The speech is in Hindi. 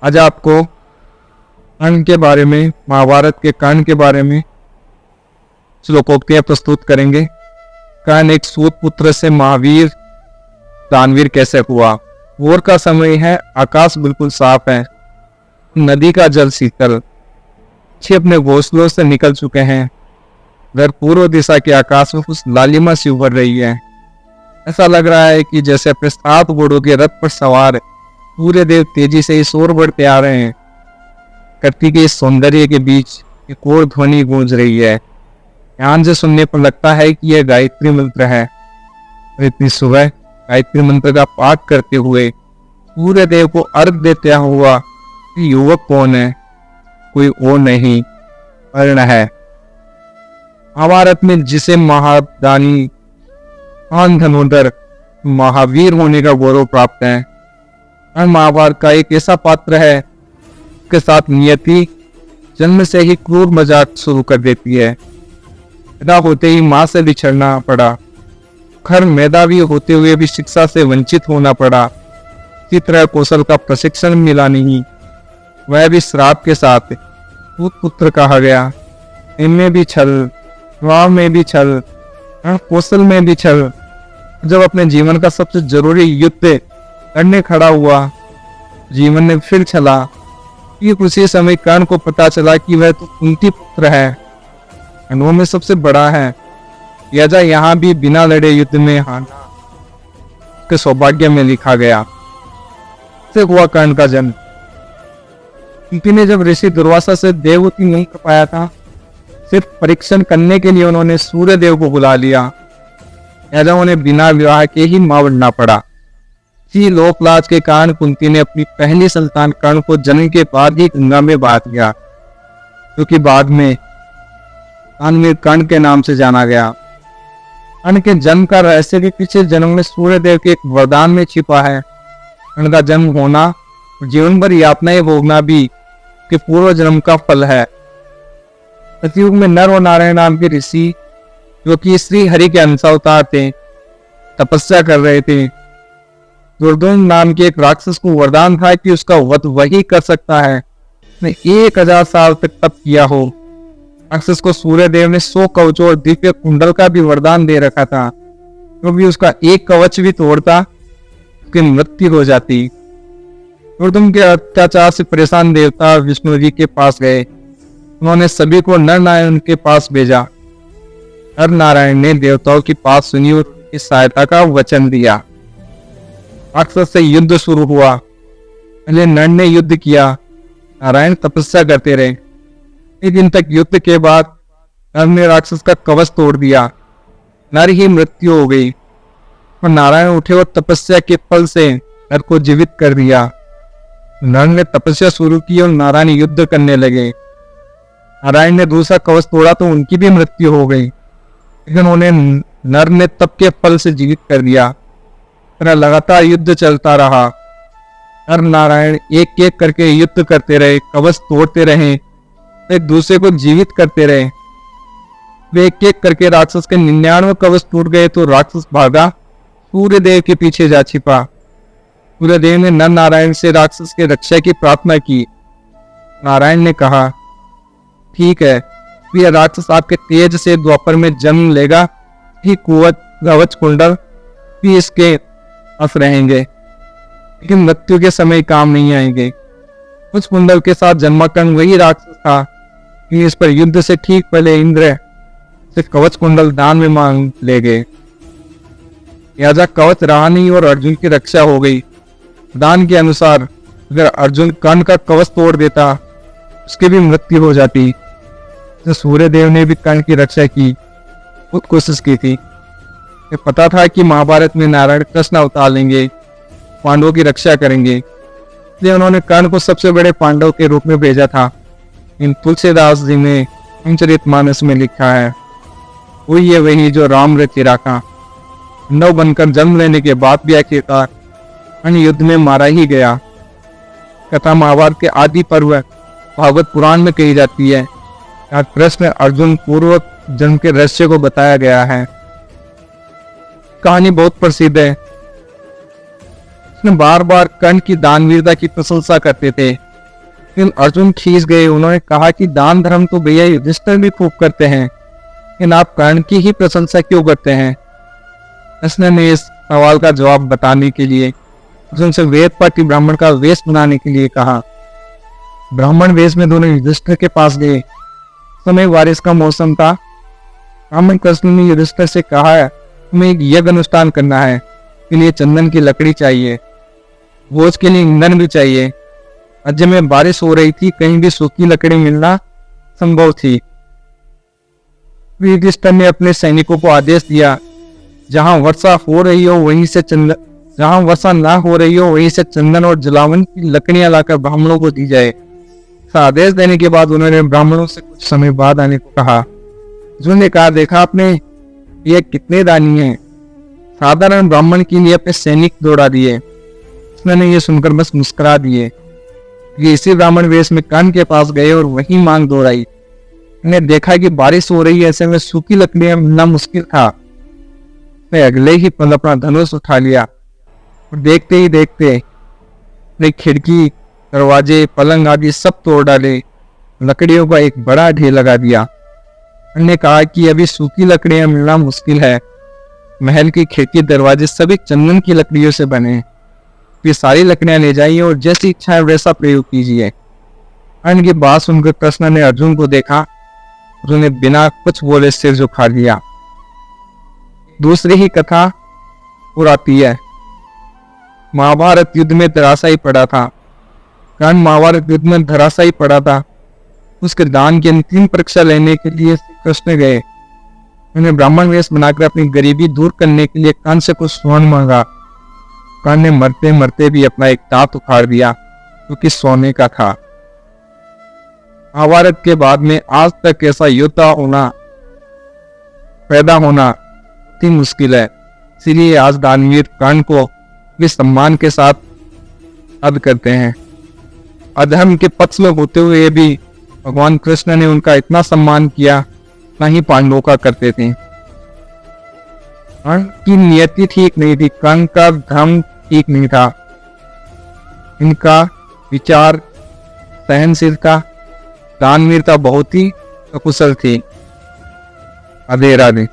आज आपको कर्ण के बारे में, महाभारत के कर्ण के बारे में श्लोकोक्तियां प्रस्तुत करेंगे। कर्ण एक सूत पुत्र से महावीर दानवीर कैसे हुआ। भोर का समय है, आकाश बिल्कुल साफ है, नदी का जल शीतल, पक्षी अपने घोंसलों से निकल चुके हैं। उधर पूर्व दिशा के आकाश में कुछ लालिमा सी उभर रही है। ऐसा लग रहा है कि जैसे अपने 7 घोड़ों के रथ पर सवार सूर्य देव तेजी से इस ओर बढ़ते आ रहे हैं। प्रकृति के इस सौंदर्य के बीच एक और ध्वनि गूंज रही है। ध्यान से सुनने पर लगता है कि यह गायत्री मंत्र है। और इतनी सुबह गायत्री मंत्र का पाठ करते हुए सूर्य देव को अर्घ देते हुआ युवक कौन है? कोई और नहीं, कर्ण है। महाभारत में जिसे महादानी धनुर्धर महावीर होने का गौरव प्राप्त है, कर्ण महाभारत का एक ऐसा पात्र है उसके साथ नियति जन्म से ही क्रूर मजाक शुरू कर देती है। पैदा होते ही मां से बिछड़ना पड़ा, खर मेधावी होते हुए भी शिक्षा से वंचित होना पड़ा। इसी तरह कौशल का प्रशिक्षण मिला नहीं, वह भी श्राप के साथ पुत्र कहा गया। इनमें भी छल, स्वभाव में भी छल, कौशल में भी छल। जब अपने जीवन का सबसे जरूरी युद्ध करने खड़ा हुआ, जीवन ने फिर छला। ठीक उसी समय कर्ण को पता चला कि वह तो कुंती पुत्र है, वो में सबसे बड़ा है। यजा यहाँ भी बिना लड़े युद्ध में हारना उसके सौभाग्य में लिखा गया। से हुआ कर्ण का जन्म। कुंती ने जब ऋषि दुर्वासा से देवहूति नहीं कर पाया था, सिर्फ परीक्षण करने के लिए उन्होंने सूर्य देव को बुला लिया। यजा उन्हें बिना विवाह के ही मां बनना पड़ा। इसी लोकलाज के कारण कुंती ने अपनी पहली संतान कर्ण को जन्म के बाद ही गंगा में बहा दिया, क्योंकि बाद में दानवीर कर्ण के नाम से जाना गया। कर्ण के जन्म का रहस्य के पीछे जन्म में सूर्य देव के एक वरदान में छिपा है। कर्ण का जन्म होना और जीवन भर यातनाएं भोगना भी के पूर्व जन्म का फल है। सतयुग में नर और नारायण नाम के ऋषि, जो कि श्री हरि के अंशावतार थे, तपस्या कर रहे थे। दुर्दुम नाम के एक राक्षस को वरदान था कि उसका वध वही कर सकता है। उसने 1000 साल तक तप किया हो। राक्षस को सूर्य देव ने 100 कवचों और दिव्य कुंडल का भी वरदान दे रखा था। तो भी उसका एक कवच भी तोड़ता, उसकी मृत्यु हो जाती। दुर्दुम के अत्याचार से परेशान देवता विष्णु जी के पास गए। उन्होंने सभी को नर नारायण के पास भेजा। नर नारायण ने देवताओं की बात सुनी और उनकी सहायता का वचन दिया। राक्षस से युद्ध शुरू हुआ। पहले नर ने युद्ध किया, नारायण तपस्या करते रहे। एक दिन तक युद्ध के बाद नर ने राक्षस का कवच तोड़ दिया। नर ही मृत्यु हो गई और नारायण उठे और तपस्या के फल से नर को जीवित कर दिया। नर ने तपस्या शुरू की और नारायण युद्ध करने लगे। नारायण ने दूसरा कवच तोड़ा तो उनकी भी मृत्यु हो गई, लेकिन उन्हें नर ने तप के फल से जीवित कर दिया। तरह लगातार युद्ध चलता रहा। नर नारायण एक एक करके युद्ध करते रहे, कवच तोड़ते रहे, एक दूसरे को जीवित करते रहे। वे एक एक करके राक्षस के 99 कवच टूट गए तो राक्षस भागा, सूर्य देव के पीछे जा छिपा। सूर्य देव ने नर नारायण से राक्षस के रक्षा की प्रार्थना की। नारायण ने कहा, ठीक है, यह राक्षस आपके तेज से द्वापर में जन्म लेगा, ही कवच कुंडल भी इसके पास रहेंगे, लेकिन मृत्यु के समय काम नहीं आएंगे। कुछ कुंडल के साथ जन्मा कर्ण वही राक्षस था कि इस पर युद्ध से ठीक पहले इंद्र से कवच कुंडल दान में मांग ले गए। लिहाजा कवच रहा नहीं और अर्जुन की रक्षा हो गई। दान के अनुसार अगर अर्जुन कर्ण का कवच तोड़ देता, उसकी भी मृत्यु हो जाती। तो सूर्य देव ने भी कर्ण की रक्षा की, बहुत कोशिश की थी। पता था कि महाभारत में नारायण कृष्ण अवतार लेंगे, पांडवों की रक्षा करेंगे, इसलिए उन्होंने कर्ण को सबसे बड़े पांडव के रूप में भेजा था। इन तुलसीदास जी ने रामचरितमानस में लिखा है, वही है वही जो राम रे तेरा का। पांडव बनकर जन्म लेने के बाद भी आखिरकार कर्ण युद्ध में मारा ही गया। कथा महाभारत के आदि पर्व भागवत पुराण में कही जाती है। यहाँ कृष्ण अर्जुन पूर्व जन्म के रहस्य को बताया गया है। कहानी बहुत प्रसिद्ध है। उसने बार बार कर्ण की दानवीरता की प्रशंसा करते थे। लेकिन अर्जुन खींच गए। उन्होंने कहा कि दान धर्म तो भैया युधिष्ठिर भी खूब करते हैं, लेकिन आप कर्ण की ही प्रशंसा क्यों करते हैं। कृष्ण ने इस सवाल का जवाब बताने के लिए अर्जुन से वेद पाठी ब्राह्मण का वेश बनाने के लिए कहा। ब्राह्मण वेश में दोनों युधिष्ठिर के पास गए। समय बारिश का मौसम था। ब्राह्मण कृष्ण ने युधिष्ठिर से कहा, तुम्हें एक यज्ञ अनुष्ठान करना है, इसके लिए चंदन की लकड़ी चाहिए, भोज के लिए ईंधन भी चाहिए। राज्य में बारिश हो रही थी, कहीं भी सूखी लकड़ी मिलना संभव थी। युधिष्ठिर ने अपने सैनिकों को आदेश दिया, जहां वर्षा हो रही हो वहीं से जहां वर्षा ना हो रही हो वहीं से चंदन और जलावन की लकड़ियां लाकर ब्राह्मणों को दी जाए। आदेश देने के बाद उन्होंने ब्राह्मणों से कुछ समय बाद आने को कहा। अर्जुन ने कहा, देखा आपने ये कितने दानी हैं, साधारण ब्राह्मण के लिए अपने सैनिक दौड़ा दिए। उसने ये सुनकर बस मुस्कुरा दिए। ये इसी ब्राह्मण वेश में कर्ण के पास गए और वही मांग दोहराई। उन्हें देखा कि बारिश हो रही है, ऐसे में सूखी लकड़ियां मिलना मुश्किल था। उसने अगले ही पल अपना धनुष उठा लिया और देखते ही देखते अपनी खिड़की, दरवाजे, पलंग आदि सब तोड़ डाले, लकड़ियों का एक बड़ा ढेर लगा दिया। उन्होंने कहा कि अभी सूखी लकड़ियां मिलना मुश्किल है, महल की खिड़की, दरवाजे सभी चंदन की लकड़ियों से बने हैं। फिर सारी लकड़ियां ले जाइए और जैसी इच्छा है वैसा प्रयोग कीजिए। अर्जुन की बात सुनकर कृष्ण ने अर्जुन को देखा। अर्जुन ने बिना कुछ बोले सिर झुका लिया। दूसरी ही कथा और आती है। महाभारत युद्ध में धराशायी पड़ा था। कर्ण महाभारत युद्ध में धराशायी पड़ा था। उसके दान की अंतिम परीक्षा लेने के लिए कृष्ण गए। उन्हें ब्राह्मण वेश बनाकर अपनी गरीबी दूर करने के लिए कर्ण से कुछ स्वर्ण मांगा। कर्ण ने मरते मरते भी अपना एक दांत उखाड़ दिया, क्योंकि सोने का था। महाभारत के बाद में आज तक ऐसा योद्धा पैदा होना इतनी मुश्किल है। इसीलिए आज दानवीर कर्ण को भी सम्मान के साथ याद करते हैं। अधर्म के पक्ष में होते हुए भी भगवान कृष्ण ने उनका इतना सम्मान किया, ना ही पांडवों का करते थे। कर्ण की नियति ठीक नहीं थी, कर्ण का धर्म ठीक नहीं था। इनका विचार, सहनशीलता, दानवीरता बहुत ही अकुशल थी। राधे राधे।